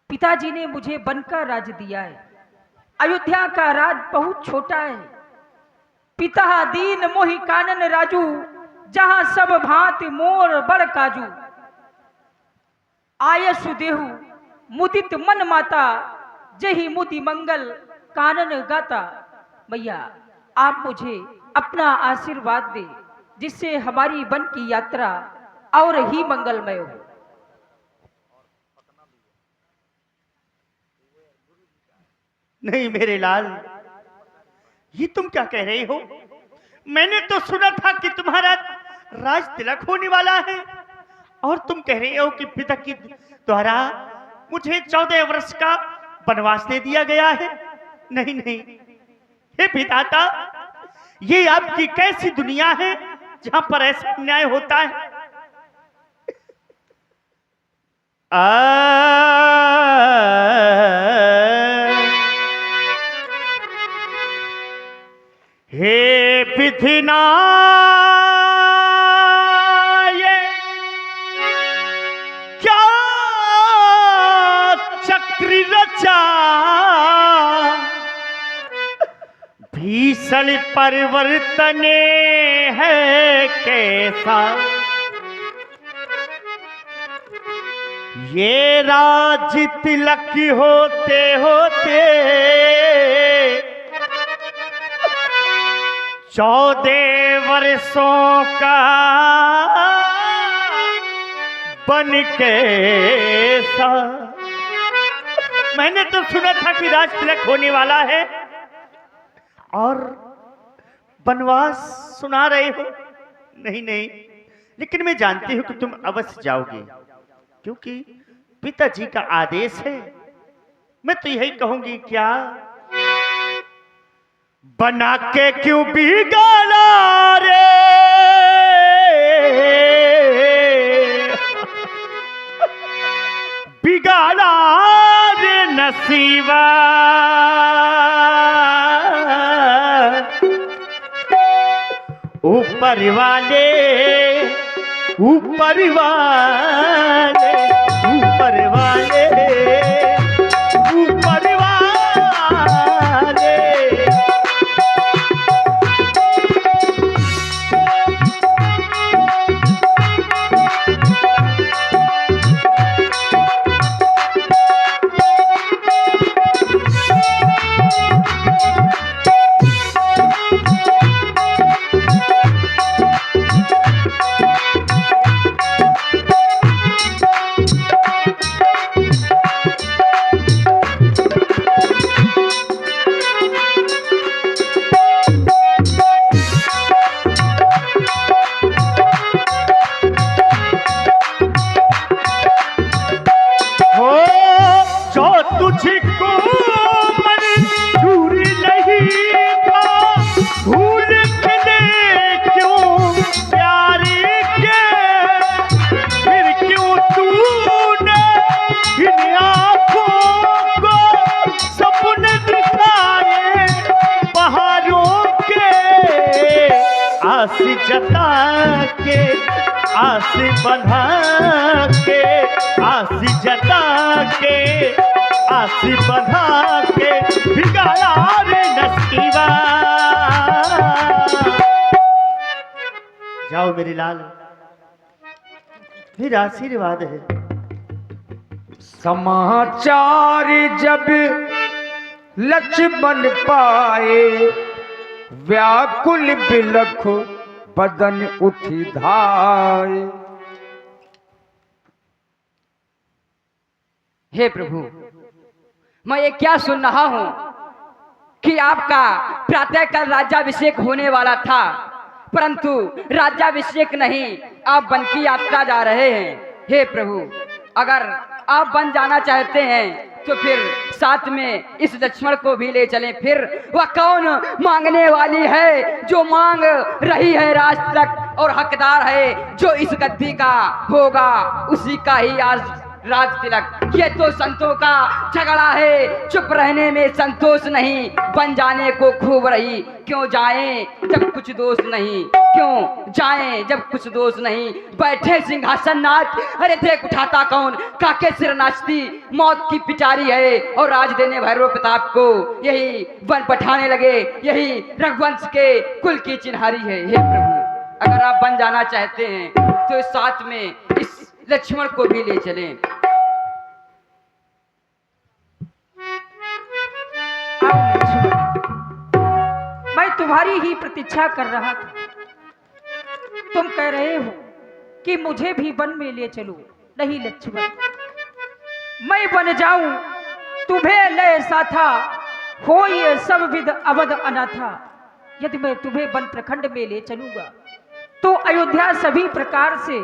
पिताजी ने मुझे वन का राज दिया है। अयोध्या का राज बहुत छोटा है। पिता दीन मोहि कानन राजू, जहां सब भांति मोर बड़ काजू। आयसु देहु मुदित मन माता, जही मुदि मंगल कानन गाता। भैया, आप मुझे अपना आशीर्वाद दे, जिससे हमारी वन की यात्रा और ही मंगलमय हो। नहीं मेरे लाल, ये तुम क्या कह रहे हो? मैंने तो सुना था कि तुम्हारा राज तिलक होने वाला है, और तुम कह रहे हो कि पिता की द्वारा मुझे 14 वर्ष का वनवास दे दिया गया है। नहीं नहीं, हे पिताता, ये आपकी कैसी दुनिया है जहां पर ऐसा अन्याय होता है? हे विधिना, ये क्या चक्र रचा, भीषण परिवर्तने है कैसा। ये राज तिलक होते होते 14 वर्षों का बन के सा। मैंने तो सुना था कि राज तिलक होने वाला है, और वनवास सुना रहे हो। नहीं नहीं, लेकिन मैं जानती हूं कि तुम अवश्य जाओगे, क्योंकि पिताजी का आदेश है। मैं तो यही कहूंगी, क्या बना के क्यों बिगाड़ा रे, बिगाड़ा रे नसीबा। ऊपर वाले, ऊपर वाले, ऊपर वाले, ऊपर वाले। आस जता के, आस बंधा के, आस जता के, आस बंधा के, बिगाड़ा रे नसीबा। जाओ मेरे लाल, फिर आशीर्वाद है। समाचार जब लक्ष्मण पाए, व्याकुल बिलख बदन उठी धाये। हे प्रभु, मैं ये क्या सुन रहा हूं कि आपका प्रातःकाल राज्याभिषेक होने वाला था, परंतु राज्याभिषेक नहीं, आप वन की यात्रा जा रहे हैं। हे प्रभु, अगर आप वन जाना चाहते हैं तो फिर साथ में इस लक्ष्मण को भी ले चलें। फिर वह कौन मांगने वाली है जो मांग रही है राज तिलक, और हकदार है जो इस गद्दी का होगा, उसी का ही आज राज तिलक, ये तो संतों का झगड़ा है। चुप रहने में संतोष नहीं, बन जाने को खूब रही। क्यों जाएं जब कुछ दोष नहीं, क्यों जाएं जब कुछ दोष नहीं। बैठे सिंहासन नाच, अरे देख उठाता कौन, काके सिर नाचती मौत की पिटारी है। और राज देने भैरव प्रताप को यही वन पठाने लगे, यही रघुवंश के कुल की चिन्हारी है। हे प्रभु, अगर आप बन जाना चाहते हैं तो साथ में इस लक्ष्मण को भी ले चलें। मैं तुम्हारी ही प्रतीक्षा कर रहा था। तुम कह रहे हो कि मुझे भी वन में ले चलो। नहीं लक्ष्मण, मैं बन जाऊं तुम्हें लय साथा, हो ये सब विध अवध अनाथा। यदि मैं तुम्हें वन प्रखंड में ले चलूंगा तो अयोध्या सभी प्रकार से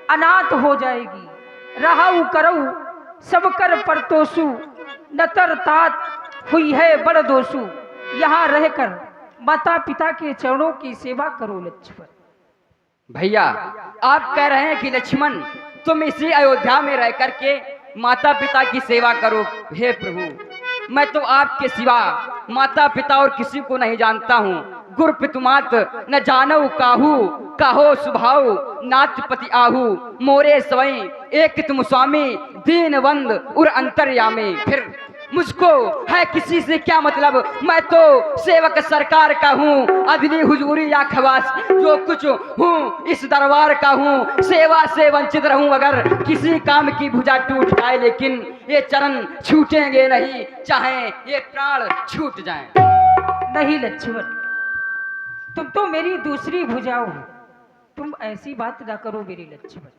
अनाथ हो जाएगी। रहाऊ करऊ सब कर परतोसु, नतर तात हुई है बड़ दोषु। यहाँ रहकर माता पिता के चरणों की सेवा करो लक्ष्मण। भैया, आप कह रहे हैं कि लक्ष्मण तुम इसी अयोध्या में रह करके माता पिता की सेवा करो। हे प्रभु, मैं तो आपके सिवा माता पिता और किसी को नहीं जानता हूँ। गुर पितुमात न जानऊ काहू, काहो सुभाव नाथ पति आहू। मोरे स्वयं एक तुम स्वामी, दीनबंद उर अंतर्यामी। फिर मुझको है किसी से क्या मतलब, मैं तो सेवक सरकार का हूँ। अदली हुजूरी या खवास जो कुछ हूँ इस दरबार का हूँ। सेवा से वंचित रहूं अगर किसी काम की भुजा टूट जाए, लेकिन ये चरण छूटेंगे नहीं, चाहे ये प्राण छूट जाएं। नहीं लक्ष्मण, तुम तो मेरी दूसरी भुजा हो। तुम ऐसी बात ना करो मेरे लक्ष्मण।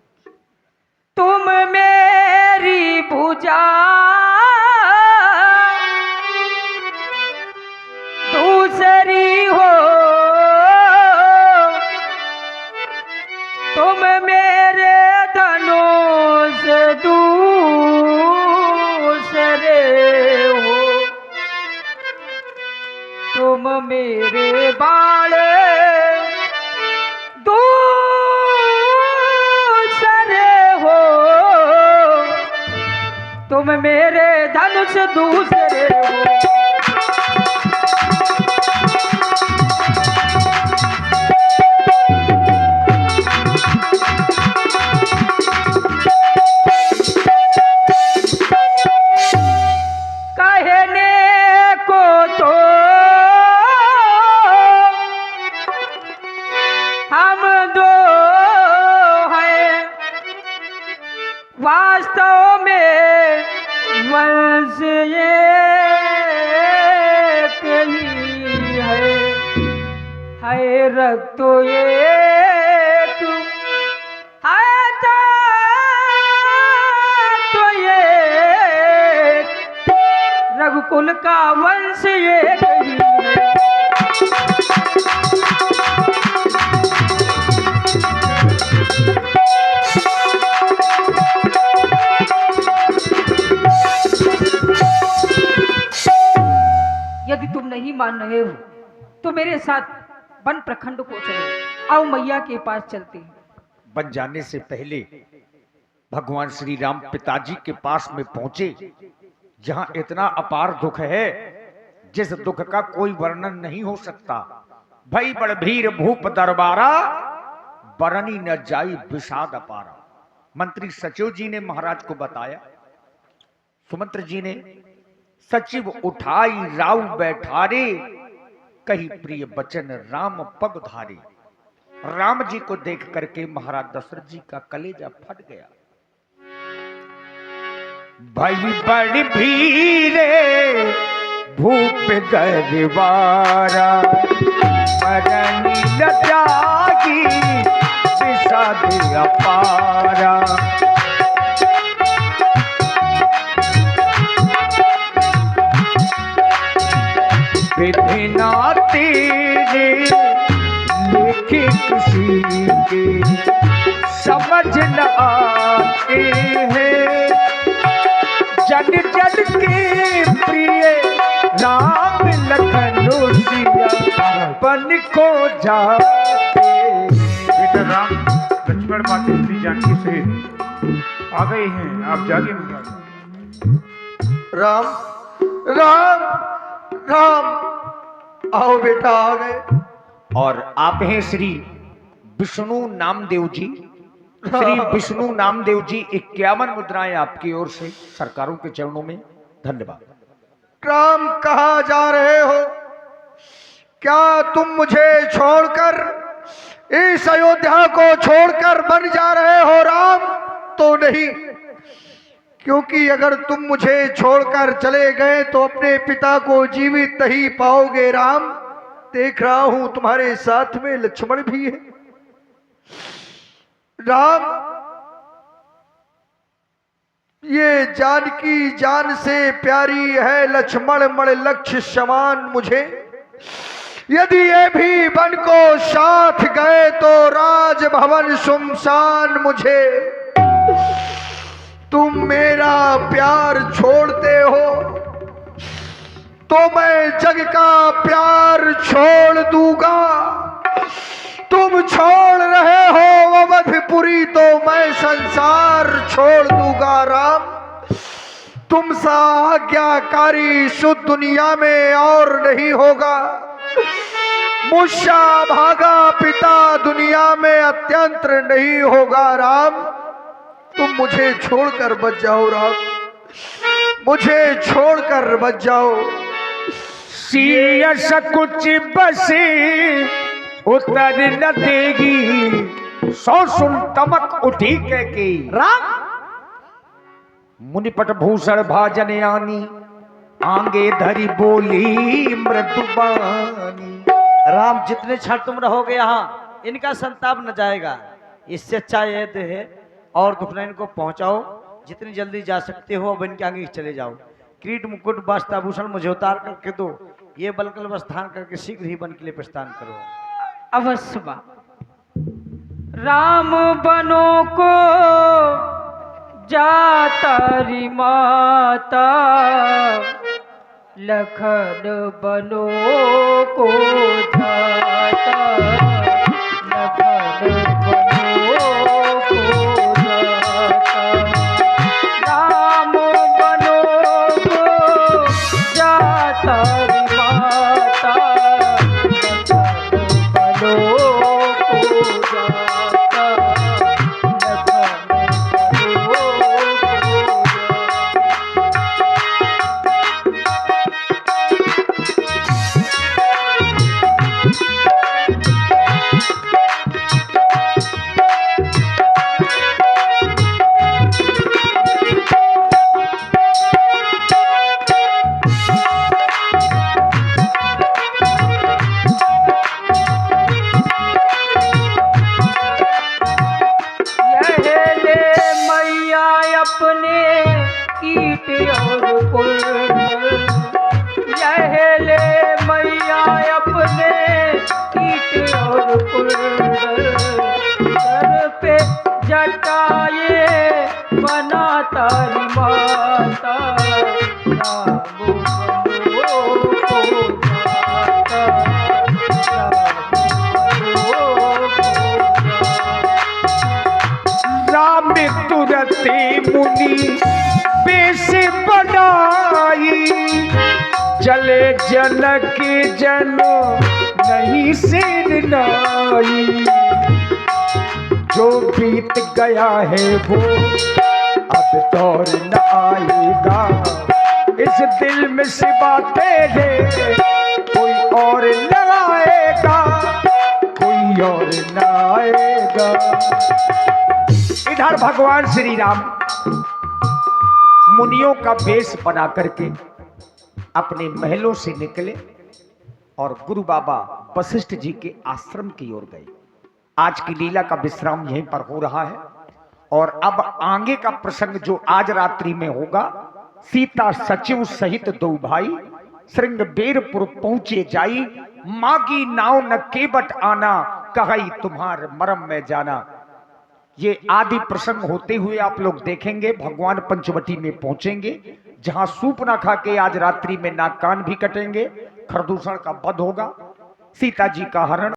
तुम मेरी भुजा दूसरी हो, तुम मेरे धनुष दूसरे हो, तुम मेरे बाण दूसरे हो, तुम मेरे धनुष दूसरे हो। वास्तव में वंश एक ही है रक्त तो एक है तो एक, रघुकुल का वंश एक ही है। यदि तुम नहीं मान रहे हो तो मेरे साथ वन प्रखंड को चलो। आओ मैया के पास चलते हैं। बन जाने से पहले भगवान श्री राम पिताजी के पास में पहुंचे, जहां इतना अपार दुख है जिस दुख का कोई वर्णन नहीं हो सकता। भई बड़ भीर भूप दरबारा, बरनी न जाई विषाद अपारा। मंत्री सचिव जी ने महाराज को बताया। सुमंत्र जी ने सचिव उठाई राव बैठारे, कही प्रिय बचन राम पग धारे। राम जी को देख करके महाराज दशरथ जी का कलेजा फट गया। भाई बड़ी भीरे भूप दरबारा, मरनी न जागी विषाद अपारा। विधि ना तेरे लिखे किसी के समझ न आते हैं। जन जन के प्रिय राम लखन सिया, बन को जाते। राम लक्ष्मण माता श्री जानकी से आ गए हैं, आप जागे महाराज। राम राम राम, आओ बेटा, आ गए। और आप हैं श्री विष्णु नामदेव जी। श्री विष्णु नामदेव जी 51 मुद्राएं आपकी ओर से सरकारों के चरणों में। धन्यवाद। राम, कहाँ जा रहे हो? क्या तुम मुझे छोड़कर, इस अयोध्या को छोड़कर बन जा रहे हो राम? तो नहीं, क्योंकि अगर तुम मुझे छोड़कर चले गए तो अपने पिता को जीवित नहीं पाओगे राम। देख रहा हूं तुम्हारे साथ में लक्ष्मण भी है राम। ये जानकी जान से प्यारी है, लक्ष्मण मण लक्ष्य समान मुझे। यदि ये भी बन को साथ गए तो राजभवन सुमसान मुझे। तुम मेरा प्यार छोड़ते हो तो मैं जग का प्यार छोड़ दूंगा। तुम छोड़ रहे हो अवधपुरी तो मैं संसार छोड़ दूंगा राम। तुम सा आज्ञाकारी शुद्ध दुनिया में और नहीं होगा। मुझसा भागा पिता दुनिया में अत्यंत्र नहीं होगा राम। तुम मुझे छोड़कर बच जाओ राम, मुझे छोड़कर बच जाओ। सीयस कुछ बसे उतर न देगी, सौ सुन तमक उठी के राम। मुनिपट भूषण भाजन आनी, आंगे धरी बोली मृदुबानी। राम, जितने क्षण तुम रहोगे यहाँ इनका संताप न जाएगा। इससे अच्छा यह है और दुखना इनको पहुंचाओ। जितनी जल्दी जा सकते हो अब इनके आगे चले जाओ। क्रीट मुकुट वस्त्राभूषण मुझे उतार करके दो। ये बलकल स्थान करके शीघ्र ही वन के लिए प्रस्थान करो। अवश्य बा। राम बनो को जातारी माता, लखन बनो को जाता, लखन बनो को जाता। राम बनो को जातारी माता, लखन बनो को जाता, लखन बनो को जाता। यह ले मैया अपने कीट और कुंडल, यह ले मैया अपने कीट और कुंडल। सर पे जटाए बना तारी माता, राम बनो को जाता, राम बनो को जाता। राम तुरते मुनि बेस बनाई, चले जनक जन नहीं सेन नाई। जो बीत गया है वो अब दौर न आएगा, इस दिल में सिवा तेरे कोई और न आएगा, कोई और न आएगा। इधर भगवान श्री राम मुनियों का वेश बना करके अपने महलों से निकले और गुरु बाबा वशिष्ठ जी के आश्रम की ओर गए। आज की लीला का विश्राम यहीं पर हो रहा है और अब आगे का प्रसंग जो आज रात्रि में होगा। सीता सचिव सहित दो भाई श्रृंगबेरपुर पहुंचे जाई, मागी नाव न केवट आना, कही तुम्हार मरम में जाना। ये आदि प्रसंग होते हुए आप लोग देखेंगे भगवान पंचवटी में पहुंचेंगे, जहां सूप ना खा के आज रात्रि में नाक कान भी कटेंगे, खरदूषण का वध होगा, सीता जी का हरण